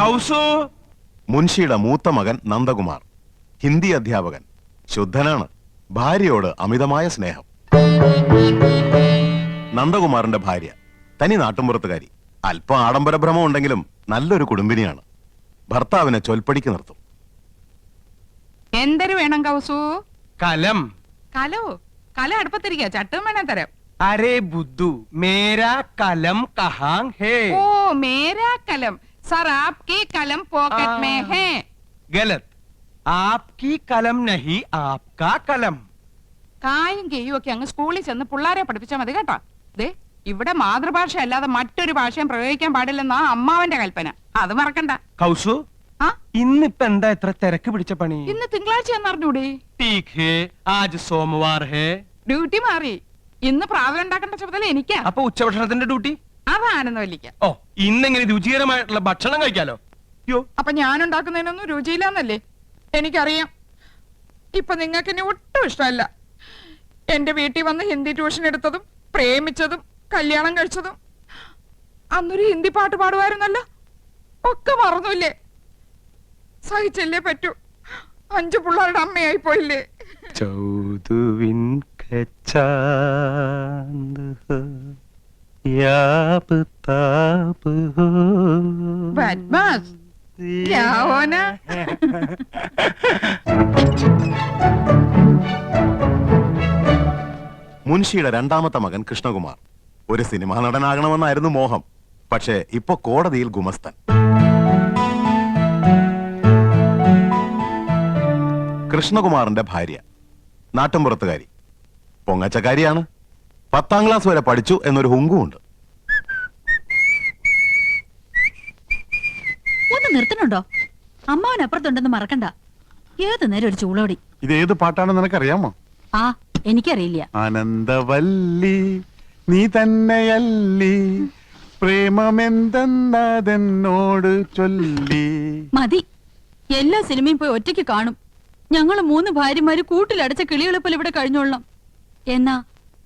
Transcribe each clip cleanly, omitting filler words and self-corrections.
കൗസു. മുൻഷിയുടെ മൂത്ത മകൻ നന്ദകുമാർ, ഹിന്ദി അധ്യാപകൻ, ശുദ്ധനാണ്, ഭാര്യയോട് അമിതമായ സ്നേഹം. നന്ദകുമാറിന്റെ ഭാര്യ തനി നാട്ടുമ്പുറത്തുകാരി, അല്പം ആഡംബര ഭ്രമം ഉണ്ടെങ്കിലും നല്ലൊരു കുടുംബിനിയാണ്. ഭർത്താവിനെ ചൊൽപ്പടിക്ക് നിർത്തും. എന്തൊരു വേണം കൗസു? കലം. കലോ? കല അടുപ്പത്തിരിക്ക, ചട്ടും വേണം തരാം. അരേ ബുദ്ധു, മേരാ കലം കഹാം ഹേ? ഓ, മേരാ കലം. സർ, ആപ്കി കലം പോക്കറ്റ് മേ ഹേ. ഗലത്. ആപ്കി കലം നഹി, ആപ്കാ കലം. കായും കെയ്യും ഒക്കെ അങ്ങ് സ്കൂളിൽ ചെന്ന് പിള്ളാരെ പഠിപ്പിച്ചാൽ മതി കേട്ടോ. ദേ, ഇവിടെ മാതൃഭാഷ അല്ലാതെ മറ്റൊരു ഭാഷയും പ്രയോഗിക്കാൻ പാടില്ലെന്നാ അമ്മാവന്റെ കൽപ്പന. അത് മറക്കണ്ട. കൗസു, ആ, ഇന്നിപ്പ എന്താ ഇത്ര തിരക്ക് പിടിച്ച പണി? ഇന്ന് തിങ്കളാഴ്ച എന്നറിഞ്ഞൂടെ? ടീക് ഹേ, ആജ് സോമവാർ ഹേ. ഡ്യൂട്ടി മാറി. ഇന്ന് പ്രാവൽ ഉണ്ടാക്കേണ്ട ചുമതല എനിക്കാ. അപ്പൊ ഉച്ചഭക്ഷണത്തിന്റെ ഡ്യൂട്ടി? അതാണെന്ന് വലിക്ക. ഓ, ഇന്നെങ്ങനെ രുചികരമായിട്ടുള്ള ഭക്ഷണം കഴിക്കാലോ. യോ, അപ്പൊ ഞാൻ ഉണ്ടാക്കുന്നതിനൊന്നും രുചിയില്ലെന്നല്ലേ എനിക്കറിയാം. ഇപ്പൊ നിങ്ങൾക്ക് എന്നെ ഒട്ടും ഇഷ്ടമല്ല. എന്റെ വീട്ടിൽ വന്ന് ഹിന്ദി ട്യൂഷൻ എടുത്തതും പ്രേമിച്ചതും കല്യാണം കഴിച്ചതും അന്നൊരു ഹിന്ദി പാട്ട് പാടുമായിരുന്നല്ലോ, ഒക്കെ മറന്നില്ലേ? സഹിച്ചല്ലേ പറ്റൂ. 5 പിള്ളേരുടെ അമ്മയായി പോയില്ലേ? ചൗദുവിൻ കച്ചാന്ത് ഹോ, യാബ് താബ് ഹോ. ബദ്മാസ്. ക്യാ ഹോനാ? മുൻഷിയുടെ രണ്ടാമത്തെ മകൻ കൃഷ്ണകുമാർ ഒരു സിനിമാ നടനാകണമെന്നായിരുന്നു മോഹം. പക്ഷേ ഇപ്പൊ കോടതിയിൽ ഗുമസ്തൻ. കൃഷ്ണകുമാറിന്റെ ഭാര്യ നാട്ടുംപുറത്തുകാരി, പൊങ്ങച്ചക്കാരിയാണ്. 10ാം ക്ലാസ് വരെ പഠിച്ചു എന്നൊരു ഹുങ്കുമുണ്ട്. ഒന്ന് നിർത്തണുണ്ടോ? അമ്മാവൻ അപ്പുറത്തുണ്ടെന്ന് മറക്കണ്ട. ഏത് നേരം ഒരു ചൂളോടി. ഇത് ഏത് പാട്ടാണെന്ന് നിനക്കറിയാമോ? ആ, എനിക്കറിയില്ല. ആനന്ദവല്ലി നീ തന്നെയല്ലി, പ്രേമമെന്തെന്നതെന്നോട് ചൊല്ലി. മതി, എല്ലാ സിനിമയും പോയി ഒറ്റയ്ക്ക് കാണും. ഞങ്ങള് 3 ഭാര്യമാര് കൂട്ടിലടച്ച കിളികളെപ്പോലെ ഇവിടെ കഴിഞ്ഞോളാം. എന്നാ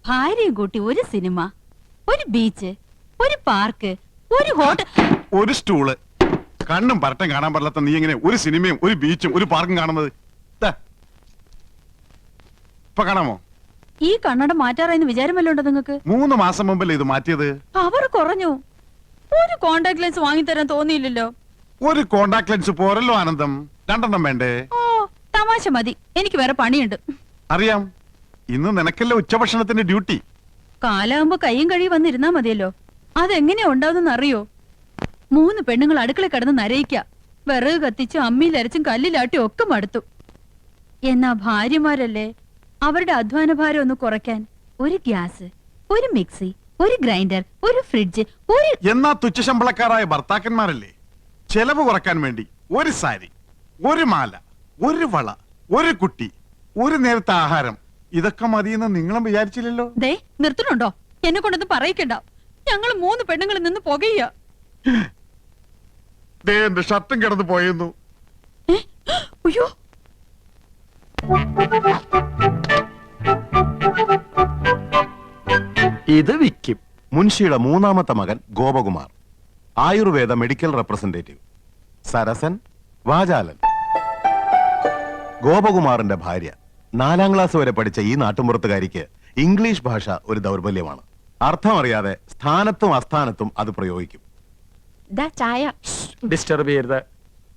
ഭാര്യയും കൂട്ടി ഒരു സിനിമ, ഒരു ബീച്ച്, ഒരു പാർക്ക്, ഒരു ഹോട്ടൽ, ഒരു സ്റ്റൂള്. കണ്ണും പരട്ടം കാണാൻ പാടില്ലാത്ത നീ എങ്ങനെ ഒരു സിനിമയും ഒരു ബീച്ചും ഒരു പാർക്കും കാണുന്നത്? ഇപ്പൊ കാണാമോ? ഈ കണ്ണട മാറ്റാറായെന്ന് വിചാരമല്ലോ ഉണ്ടോ നിങ്ങൾക്ക്? 3 മാസം മുമ്പല്ലേ ഇത് മാറ്റിയത്? അവർ കുറഞ്ഞു. ഒരു കോണ്ടാക്ട് ലെൻസ് വാങ്ങിത്തരാൻ തോന്നിയില്ലല്ലോ. ഒരു കോണ്ടാക്ട് ലെൻസ് പോരല്ലോ ആനന്ദം, 2 വേണ്ടേ? ഓ, തമാശ മതി, എനിക്ക് വേറെ പണിയുണ്ട്. അറിയാം, ഇന്ന് നിനക്കല്ലേ ഉച്ചഭക്ഷണത്തിന്റെ ഡ്യൂട്ടി. കാലാകുമ്പോ കയ്യും കഴിയും വന്നിരുന്നാ മതിയല്ലോ. അതെങ്ങനെയാ ഉണ്ടാവുന്നെന്ന് അറിയോ? 3 പെണ്ണുങ്ങൾ അടുക്കള കിടന്ന് നരയിക്ക, വിറക് കത്തിച്ചും അമ്മിയിലരച്ചും കല്ലിലാട്ടിയും ഒക്കെ മടുത്തു. എന്നാ ഭാര്യമാരല്ലേ, അവരുടെ അധ്വാന ഭാരം ഒന്ന് കുറയ്ക്കാൻ ഒരു ഗ്യാസ്, ഒരു മിക്സി, ഒരു ഗ്രൈൻഡർ, ഒരു ഫ്രിഡ്ജ്, ഒരു... എന്നാ തുച്ഛശമ്പളക്കാരായ ഭർത്താക്കന്മാരല്ലേ ചെലവ് കുറക്കാൻ വേണ്ടി ഒരു സാരി, ഒരു മാല, ഒരു വള, ഒരു കുട്ടി, ഒരു നേരത്തെ ആഹാരം, ഇതൊക്കെ മതിയെന്ന് നിങ്ങളും വിചാരിച്ചില്ലല്ലോ. ദേ, നിർത്തണുണ്ടോ? എന്നെ കൊണ്ടൊന്നും പറയിക്കണ്ട. ഞങ്ങൾ 3 പെണ്ണുങ്ങളിൽ നിന്ന് പുകയ്യ. എന്റെ ഷർട്ടും കിടന്നു പോയെന്നു. അയ്യോ, ഇത് വിക്കും. മുൻഷിയുടെ 3ാമത്തെ മകൻ ഗോപകുമാർ, ആയുർവേദ മെഡിക്കൽ റെപ്രസെന്റേറ്റീവ്, സരസൻ, വാചാലൻ. ഗോപകുമാറിന്റെ ഭാര്യ 4ാം ക്ലാസ് വരെ പഠിച്ച ഈ നാട്ടുമ്പുറത്തുകാരിക്ക് ഇംഗ്ലീഷ് ഭാഷ ഒരു ദൗർബല്യമാണ്. അർത്ഥമറിയാതെ സ്ഥാനത്തും അസ്ഥാനത്തും അത് പ്രയോഗിക്കും. ചായ ഡിസ്റ്റർബ് ചെയ്യരുത്.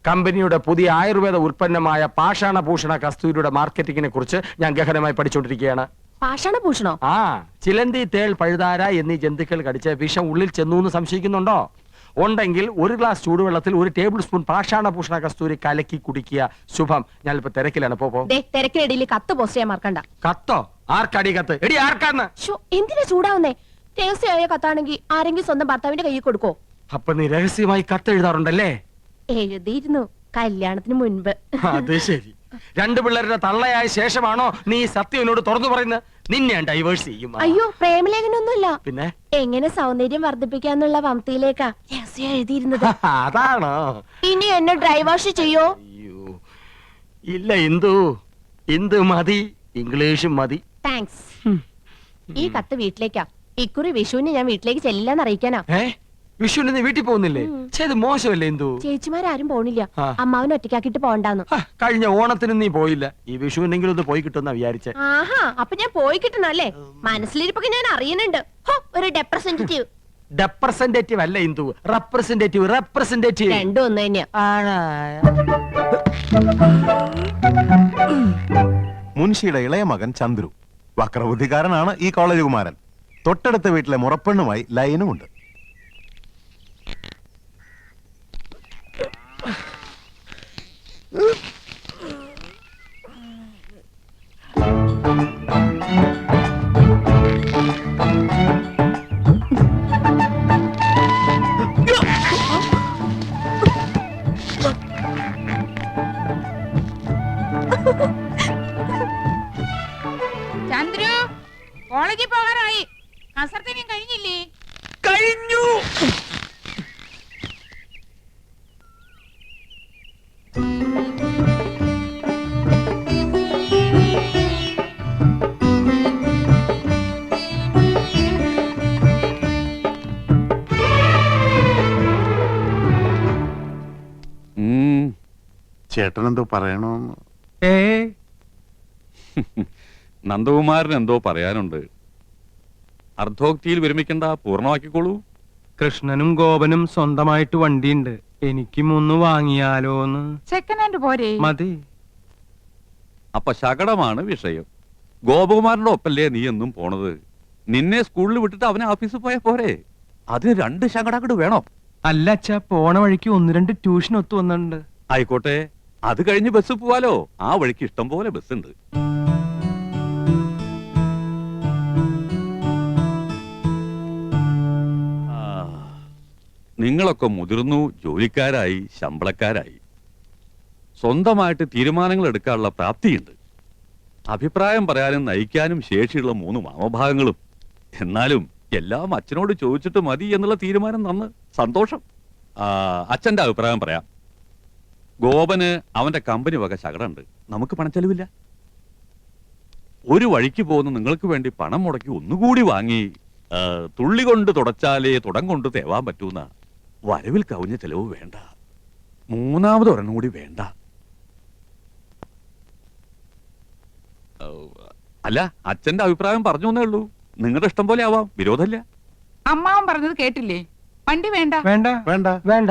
കമ്പനിയുടെ പുതിയ ആയുർവേദ ഉൽപ്പന്നമായ പാഷാണഭൂഷണ കസ്തൂരിയുടെ മാർക്കറ്റിംഗിനെ കുറിച്ച് ഞാൻ ഗഹനമായി പഠിച്ചുകൊണ്ടിരിക്കുകയാണ്. പാഷാണഭൂഷണോ? ആ, ചിലന്തി, തേൾ, പഴുതാര എന്നീ ജന്തുക്കൾ കടിച്ച വിഷം ഉള്ളിൽ ചെന്നു എന്ന് സംശയിക്കുന്നുണ്ടോ? ഉണ്ടെങ്കിൽ 1 ഗ്ലാസ് ചൂടുവെള്ളത്തിൽ 1 ടേബിൾ സ്പൂൺ പാഷാണഭൂഷണ കസ്തൂരി കലക്കി കുടിക്കുക. ശുഭം. ഞാനിപ്പോ തിരക്കിലാണ്. തിരക്കിനിടയിൽ കത്ത് പോസ്റ്റ് ചെയ്യാൻ മറക്കണ്ട. കത്തോ? ആർക്കടി കത്ത്? എടി, ആർക്കാന്ന്? എന്തിനാ ചൂടാവുന്നേ? രഹസ്യമായ കത്താണെങ്കിൽ ആരെങ്കിലും സ്വന്തം ഭർത്താവിന്റെ കയ്യിൽ കൊടുക്കോ? അപ്പൊ നീ രഹസ്യമായി കത്ത് എഴുതാറുണ്ടല്ലേ? എഴുതിയിരുന്നു, കല്യാണത്തിന് മുൻപ്. അത് ശരി. 2 പിള്ളേരുടെ തള്ളയായ ശേഷമാണോ നീ സത്യം എന്നോട് തുറന്നു പറയുന്നത്? നിന്നെ ഡൈവേഴ്സ് ചെയ്യും. അയ്യോ, പ്രേമലേഖനൊന്നുമില്ല. പിന്നെ എങ്ങനെ സൗന്ദര്യം വർദ്ധിപ്പിക്കാന്നുള്ള വംതിയിലേക്കാ രഹസ്യം എഴുതിയിരുന്നത്. അതാണോ? ഇനി എന്നെ ഡ്രൈവാഷ് ചെയ്യോ? അയ്യോ ഇല്ല, ഇന്ദു മതി, ഇംഗ്ലീഷും മതി. താങ്ക്സ്. ഈ കത്ത് വീട്ടിലേക്കാ. ഇക്കുറി വിഷുവിന് ഞാൻ വീട്ടിലേക്ക് ചെല്ലാന്ന് അറിയിക്കാനാ. വിഷുവിന് നീ വീട്ടിൽ പോകുന്നില്ലേ? ചെയ്ത് മോശമല്ലേ എന്തു? ചേച്ചിമാരും പോണില്ല. ആ. അമ്മാവനെ ഒറ്റയ്ക്കാക്കിട്ട് പോണ്ടാന്ന്. കഴിഞ്ഞ ഓണത്തിന് നീ പോയില്ല. ഈ വിഷുവിനെങ്കിലും ഒന്ന് പോയി കിട്ടുമെന്നാ വിചാരിച്ചേ. ആഹാ, അപ്പൊ ഞാൻ പോയി കിട്ടണല്ലേ? മനസ്സിലിരിപ്പൊക്കെ ഞാൻ അറിയുന്നുണ്ട്. ഹോ, ഒരു റെപ്രസെന്റേറ്റീവ്. റെപ്രസെന്റേറ്റീവ് അല്ല ഇന്ദു, റെപ്രസെന്റേറ്റീവ്. റെപ്രസെന്റേറ്റീവ് രണ്ടും ഒന്ന് തന്നെയാ. മുൻഷിയുടെ ഇളയ മകൻ ചന്ദ്രു വക്രബുദ്ധിക്കാരനാണ്. ഈ കോളേജ് കുമാരൻ. തൊട്ടടുത്ത വീട്ടിലെ മുറപ്പെണ്ണുമായി ലൈനുമുണ്ട്. ചന്ദ്രു, കോളേജിൽ പോകാനായി. കസർത്തിനും കഴിഞ്ഞില്ലേ? കഴിഞ്ഞു. ചേട്ടൻ എന്തോ പറയണോന്ന്? നന്ദകുമാരൻ എന്തോ പറയാനുണ്ട്. അർദ്ധോക്തിയിൽ വിരമിക്കണ്ട, പൂർണ്ണമാക്കിക്കോളൂ. കൃഷ്ണനും ഗോപനും സ്വന്തമായിട്ട് വണ്ടിയുണ്ട്. എനിക്കും ഒന്ന് വാങ്ങിയാലോന്ന്. സെക്കൻഡ് ഹാൻഡ് പോരെ? മതി. അപ്പൊ ശകടമാണ് വിഷയം. ഗോപകുമാരന്റെ ഒപ്പല്ലേ നീ എന്നും പോണത്? നിന്നെ സ്കൂളിൽ വിട്ടിട്ട് അവനെ ഓഫീസിൽ പോയാ പോരെ? അതിന് 2 ശകടങ്ങട് വേണോ? അല്ല അച്ഛാ, പോണ വഴിക്ക് 1-2 ട്യൂഷൻ ഒത്തു വന്നിട്ടുണ്ട്. ആയിക്കോട്ടെ, അത് കഴിഞ്ഞ് ബസ് പോവാലോ. ആ വഴിക്ക് ഇഷ്ടം പോലെ ബസ് ഉണ്ട്. നിങ്ങളൊക്കെ മുതിർന്നു, ജോലിക്കാരായി, ശമ്പളക്കാരായി. സ്വന്തമായിട്ട് തീരുമാനങ്ങൾ എടുക്കാനുള്ള പ്രാപ്തിയുണ്ട്. അഭിപ്രായം പറയാനും നയിക്കാനും ശേഷിയുള്ള 3 മാമഭാഗങ്ങളും. എന്നാലും എല്ലാം അച്ഛനോട് ചോദിച്ചിട്ട് മതി എന്നുള്ള തീരുമാനം നന്ന് സന്തോഷം. അച്ഛന്റെ അഭിപ്രായം പറയാം. ഗോപന് അവന്റെ കമ്പനി വക ശകടമുണ്ട്. നമുക്ക് പണച്ചെലവില്ല. ഒരു വഴിക്ക് പോകുന്ന നിങ്ങൾക്ക് വേണ്ടി പണം മുടക്കി ഒന്നുകൂടി വാങ്ങി തുള്ളി കൊണ്ട് തുടച്ചാലേ തുടം കൊണ്ട് തേവാൻ പറ്റൂന്ന വരവിൽ കവിഞ്ഞ ചെലവ് വേണ്ട. 3ാമത് ഒരെണ്ണം കൂടി വേണ്ട. അല്ല, അച്ഛന്റെ അഭിപ്രായം പറഞ്ഞു എന്നേ ഉള്ളൂ. നിങ്ങളുടെ ഇഷ്ടം പോലെ ആവാം, വിരോധമില്ല. അമ്മാവൻ പറഞ്ഞത് കേട്ടില്ലേ? വണ്ടി വേണ്ട. വേണ്ട വേണ്ട വേണ്ട.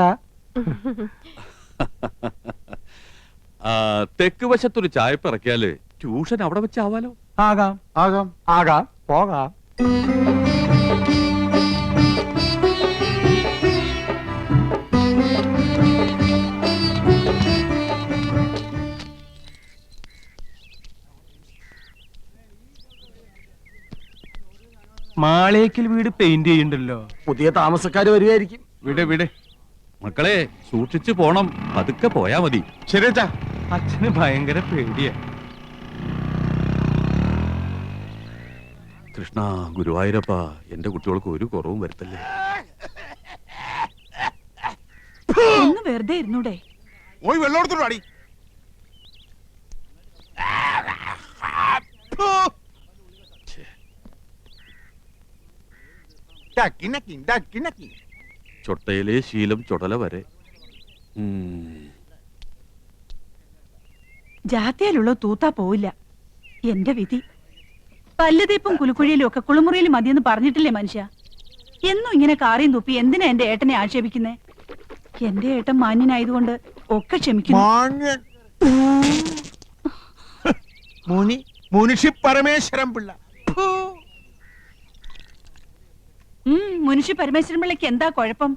തെക്ക് വശത്തൊരു ചായപ്പ് ഇറക്കിയാല് ട്യൂഷൻ അവിടെ വെച്ചാവാലോ. ആകാം. ആകാം. ആകാം, പോകാം. മാളേക്കിൽ വീട് പെയിന്റ് ചെയ്യണ്ടല്ലോ. പുതിയ താമസക്കാര് വരുമായിരിക്കും. വിട്. മക്കളെ, സൂക്ഷിച്ചു പോണം. പതുക്കെ പോയാ മതി. ശരി അച്ഛാ. അച്ഛന് ഭയങ്കര പേടിയാ. കൃഷ്ണ ഗുരുവായൂരപ്പ, എന്റെ കുട്ടികൾക്ക് ഒരു കുറവും വരുത്തല്ലേ. ഒന്ന് വെറുതെ ഇരുന്നൂടെ? പോയി വെള്ളം എടുത്തോളൂ അടി. ചൊട്ടയിലെ ശീലം ചുടല വരെ. ജാത്തിയിലുള്ള തൂത്താ പോവില്ല. എന്റെ വിധി. പല്ലുതീപ്പും കുലുക്കുഴിയിലും ഒക്കെ കുളിമുറിയിലും മതിയെന്ന് പറഞ്ഞിട്ടില്ലേ മനുഷ്യ? എന്നും ഇങ്ങനെ കാറിയും തുപ്പി എന്തിനാ എന്റെ ഏട്ടനെ ആക്ഷേപിക്കുന്നേ? എന്റെ ഏട്ടൻ മാന്യനായതുകൊണ്ട് ഒക്കെ ക്ഷമിക്കുന്നു. മുനിഷി പരമേശ്വരൻ പിള്ള. മുനുഷ്യ പരമേശ്വരൻ പിള്ളയ്ക്ക് എന്താ കുഴപ്പം?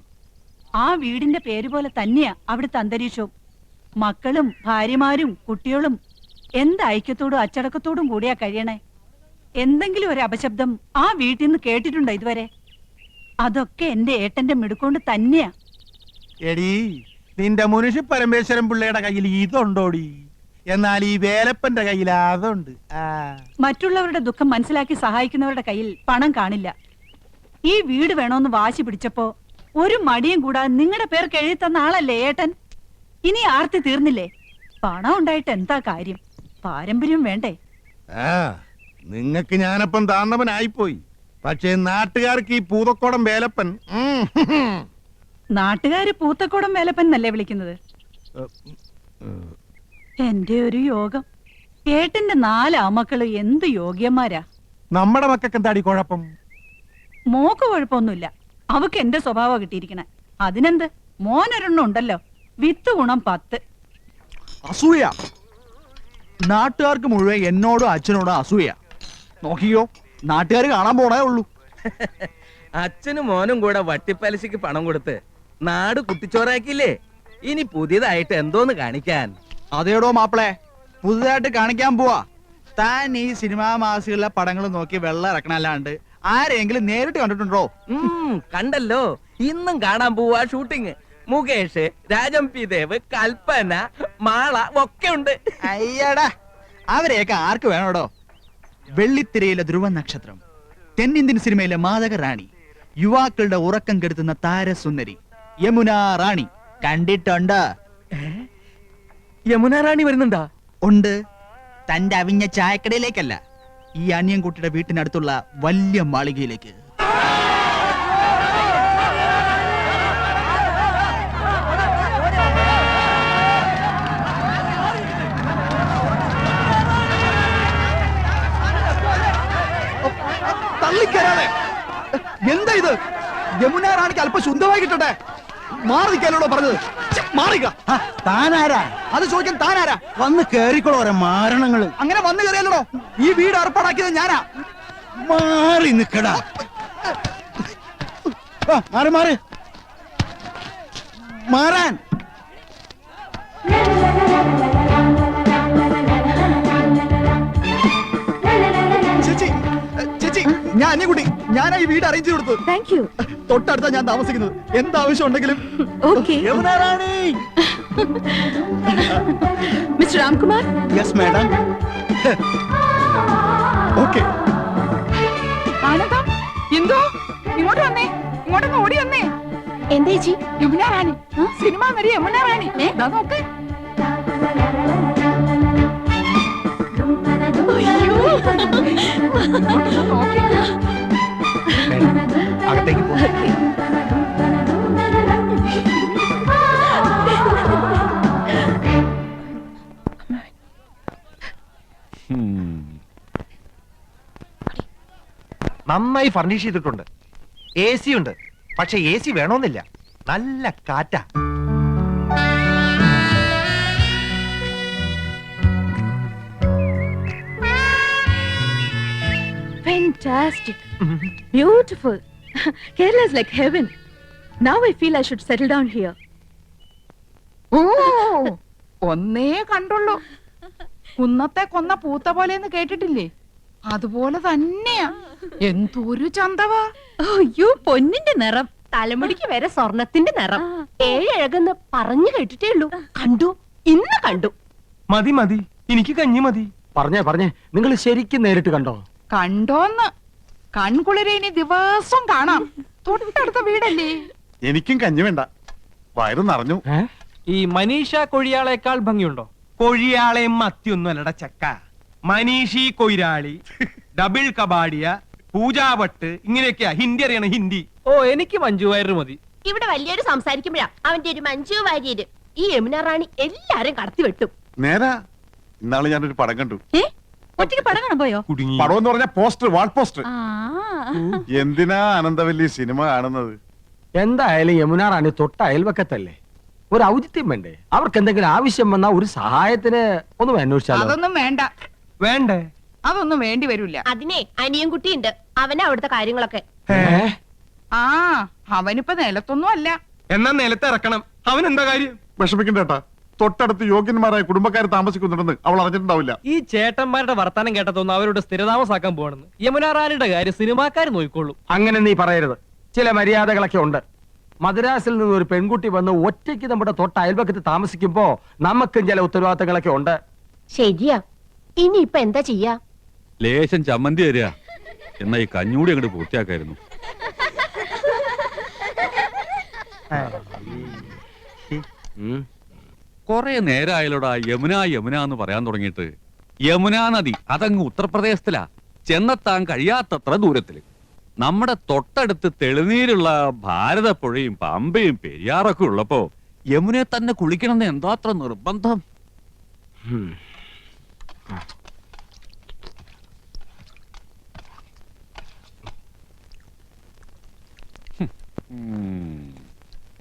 ആ വീടിന്റെ പേര് പോലെ തന്നെയാ അവിടുത്തെ അന്തരീക്ഷവും. മക്കളും ഭാര്യമാരും കുട്ടികളും എന്ത് ഐക്യത്തോടും അച്ചടക്കത്തോടും കൂടിയാ കഴിയണേ. എന്തെങ്കിലും ഒരു അപശബ്ദം ആ വീട്ടിൽ നിന്ന് കേട്ടിട്ടുണ്ടോ ഇതുവരെ? അതൊക്കെ എന്റെ ഏട്ടന്റെ മിടുക്കൊണ്ട് തന്നെയാ. എടീ, നിന്റെ മുനിഷി പരമേശ്വരൻ പിള്ളയുടെ കയ്യിൽ ഇതുണ്ടോടി? എന്നാൽ ഈ വേലപ്പന്റെ കയ്യിൽ അതുണ്ട്. മറ്റുള്ളവരുടെ ദുഃഖം മനസ്സിലാക്കി സഹായിക്കുന്നവരുടെ കയ്യിൽ പണം കാണില്ല. ഈ വീട് വേണോന്ന് വാശി പിടിച്ചപ്പോ ഒരു മടിയും കൂടാതെ നിങ്ങളുടെ പേർക്ക് എഴുതി തന്ന ആളല്ലേ ഏട്ടൻ? ഇനി ആർത്തി തീർന്നില്ലേ? പണം ഉണ്ടായിട്ട് എന്താ കാര്യം? പാരമ്പര്യം വേണ്ടേ? നിങ്ങക്ക് ഞാനപ്പം താന്നവനായിപ്പോയി. പക്ഷേ നാട്ടുകാർക്ക് ഈ പൂതക്കോടം വേലപ്പൻ നാട്ടുകാര് പൂത്തക്കോടം വേലപ്പൻ എന്നല്ലേ വിളിക്കുന്നത്? എന്റെ ഒരു യോഗം. ഏട്ടന്റെ 4 ആമക്കള് എന്ത് യോഗ്യന്മാരാ. നമ്മുടെ മക്കൾക്ക് എന്താടി കുഴപ്പം? മോക്ക് കുഴപ്പമൊന്നുമില്ല. അവക്ക് എന്റെ സ്വഭാവം കിട്ടിയിരിക്കണേ. അതിനെന്ത്, മോനൊരെണ്ണം ഉണ്ടല്ലോ, വിത്ത് ഗുണം 10. അസൂയ. നാട്ടുകാർക്ക് മുഴുവൻ എന്നോടും അച്ഛനോടും അസൂയ. നോക്കിയോ, നാട്ടുകാർ കാണാൻ പോണേ ഉള്ളൂ. അച്ഛനും മോനും കൂടെ വട്ടിപ്പലിശക്ക് പണം കൊടുത്ത് നാട് കുട്ടിച്ചോറാക്കിയില്ലേ? ഇനി പുതിയതായിട്ട് എന്തോന്ന് കാണിക്കാൻ? അതേടോ മാപ്പിളെ, പുതുതായിട്ട് കാണിക്കാൻ പോവാ. താൻ ഈ സിനിമാ മാസികളിലെ പടങ്ങൾ നോക്കി വെള്ളം ഇറക്കണല്ലാണ്ട് ആരെങ്കിലും നേരിട്ട് കണ്ടിട്ടുണ്ടോ? കണ്ടല്ലോ, ഇന്നും കാണാൻ പോവാ ഷൂട്ടിങ്. മുകേഷ്, രാജം പി ദേവ്, കൽപ്പന, മാള ഒക്കെ ഉണ്ട്. അയ്യടാ, അവരെയൊക്കെ ആർക്ക് വേണോടോ? വെള്ളിത്തിരയിലെ ധ്രുവ നക്ഷത്രം, തെന്നിന്ത്യൻ സിനിമയിലെ മാതക റാണി, യുവാക്കളുടെ ഉറക്കം കെടുത്തുന്ന താരസുന്ദരി യമുന റാണി കണ്ടിട്ടുണ്ട്? യമുന റാണി വരുന്നുണ്ടാ? ഉണ്ട്. തന്റെ അവിഞ്ഞ ചായക്കടയിലേക്കല്ല, ഈ അനിയൻകുട്ടിയുടെ വീട്ടിനടുത്തുള്ള വലിയ മാളികയിലേക്ക്. തള്ളിക്കരാതെ. എന്താ ഇത്? യമുന റാണിക്ക് അല്പം ശുദ്ധമായി കിട്ടട്ടെ. മാറി നിൽക്കാനോടോ പറഞ്ഞത്? മാറിക്ക. താനാരാ? അത് ചോദിക്കാൻ താനാരാ? വന്ന് കേറിക്കോളോ മാരണങ്ങള്. അങ്ങനെ വന്ന് കയറിയല്ലോ. ഈ വീട് ഏർപ്പാടാക്കിയത് ഞാനാ. മാറി നിക്കടാ. മാറി മാറി മാറാൻ. ചേച്ചി, ചേച്ചി, ഞാൻ അന്യകുട്ടി. ഞാനാ ഈ വീട് അറേഞ്ച് കൊടുത്തു. Thank you. തൊട്ടടുത്താ ഞാൻ താമസിക്കുന്നത്. എന്താവശ്യം ഉണ്ടെങ്കിലും. Yamuna Rani. Mister Ramkumar. Yes madam. Okay. ആനന്ദം, എന്തോ ഇങ്ങോട്ട് വന്നേ, ഇങ്ങോട്ടൊന്ന് ഓടി വന്നേ. എന്താ ചേച്ചി? യമുന റാണി, സിനിമ നടി യമുന റാണി. ദാ നോക്ക്. ഇങ്ങോട്ടൊന്ന് നോക്ക്. അകത്തേക്ക് പോ. നന്നായി ഫർണിഷ് ചെയ്തിട്ടുണ്ട്. AC ഉണ്ട്, പക്ഷെ AC വേണമെന്നില്ല. നല്ല കാറ്റാ. Fantastic. Beautiful. Kerala is like heaven. Now I feel I should settle down here. ഓ, ഒന്നേ കണ്ടുള്ളൂ. കുന്നത്തെ കൊന്ന പൂത്ത പോലെന്ന് കേട്ടിട്ടില്ലേ? അതുപോലെ തന്നെയാ. എന്തൊരു ചന്തവാ. അയ്യോ, പൊന്നിന്റെ നിറം. തലമുടിക്ക് വരെ സ്വർണത്തിന്റെ നിറം. ഏഴഴകെന്ന് പറഞ്ഞു കേട്ടിട്ടേ ഉള്ളൂ. കണ്ടു, ഇന്ന് കണ്ടു. മതി മതി, എനിക്ക് കഞ്ഞി മതി. പറഞ്ഞേ നിങ്ങൾ ശരിക്കും നേരിട്ട് കണ്ടോ? കണ്ടോന്ന്? കൺകുളിരെ ഇനി ദിവസം കാണാം. തൊട്ടടുത്ത വീടല്ലേ. എനിക്കും കഞ്ഞി വേണ്ട, വയറ് നിറഞ്ഞു. ഈ മനീഷ കൊഴിയാളേക്കാൾ ഭംഗിയുണ്ടോ? കൊഴിയാളെയും മത്തിയൊന്നും അല്ലട ചക്ക. മനീഷി കൊയിരാളി, ഡബിൾ കബാഡിയ, പൂജാവട്ട്, ഇങ്ങനെയൊക്കെയാ ഹിന്ദി അറിയണം, ഹിന്ദി. ഓ, എനിക്ക് മഞ്ജു വാര്യർ മതി. ഇവിടെ വലിയൊരു സംസാരിക്കുമ്പോഴാ അവന്റെ ഒരു മഞ്ജു വാര്യര്. ഈ യമുന റാണി എല്ലാരും കടത്തി വെട്ടും. നേരാ, ഇന്നാള് ഞാനൊരു പടം കണ്ടു. ഒറ്റയ്ക്ക് പടം കാണാൻ പോയോ? കുടുങ്ങി. പടം എന്ന് പറഞ്ഞ പോസ്റ്റർ, വാൾ പോസ്റ്റർ. ആ, എന്തിനാ അനന്തവല്ലി സിനിമ കാണുന്നത്? എന്തായാലും യമുന റാണി തൊട്ട അയൽവക്കത്തല്ലേ, ഒരു ഔചിത്യം വേണ്ടേ? അവർക്ക് എന്തെങ്കിലും ആവശ്യം വന്നാ ഒരു സഹായത്തിന് ഒന്ന് അന്വേഷിച്ചാലോ? അതൊന്നും വേണ്ട. വേണ്ടേ? അതൊന്നും വേണ്ടി വരൂല. അതിനെ അനിയൻകുട്ടിയുണ്ട്, അവനാ അവിടുത്തെ കാര്യങ്ങളൊക്കെ. ആ, അവനിപ്പോ നിലത്തൊന്നും അല്ല. എന്നാ നിലത്ത് ഇറക്കണം. അവൻ എന്താ കാര്യം? വിഷമിക്കണ്ടേട്ടാ, തൊട്ടടുത്ത് യോഗ്യന്മാരായ കുടുംബക്കാർ താമസിക്കുന്നുണ്ടെന്ന് അവൾ അറിഞ്ഞിട്ടുണ്ടാവില്ല. ഈ ചേട്ടന്മാരുടെ വർത്താനം കേട്ടതൊന്നും അവരുടെ സ്ഥിരതാമസാക്കാൻ പോകണമെന്ന്. യമുന റാണിയുടെ കാര്യം സിനിമാക്കാർ നോക്കിക്കോളൂ. അങ്ങനെ നീ പറയരുത്. ചില മര്യാദകളൊക്കെ ഉണ്ട്. മദ്രാസിൽ നിന്ന് ഒരു പെൺകുട്ടി വന്ന് ഒറ്റയ്ക്ക് നമ്മുടെ തൊട്ട അയൽവക്കത്ത് താമസിക്കുമ്പോ നമുക്കും ചില ഉത്തരവാദിത്തങ്ങളൊക്കെ ഉണ്ട്. ശരിയാ. ഇനി ഇപ്പൊ എന്താ ചെയ്യാ? ലേശം ചമ്മന്തി തരിക. എന്നാ ഈ കഞ്ഞൂടി അങ്ങോട്ട് പൂർത്തിയാക്കായിരുന്നു. കൊറേ നേരമായാലോടാ യമുന യമുന എന്ന് പറയാൻ തുടങ്ങിയിട്ട്. യമുനാ നദി അതങ്ങ് ഉത്തർപ്രദേശത്തിലാ, ചെന്നെത്താൻ കഴിയാത്തത്ര ദൂരത്തില്. നമ്മുടെ തൊട്ടടുത്ത് തെളിനീരുള്ള ഭാരതപ്പുഴയും പമ്പയും പെരിയാറൊക്കെ ഉള്ളപ്പോ യമുനെ തന്നെ കുളിക്കണമെന്ന് എന്താ അത്ര നിർബന്ധം?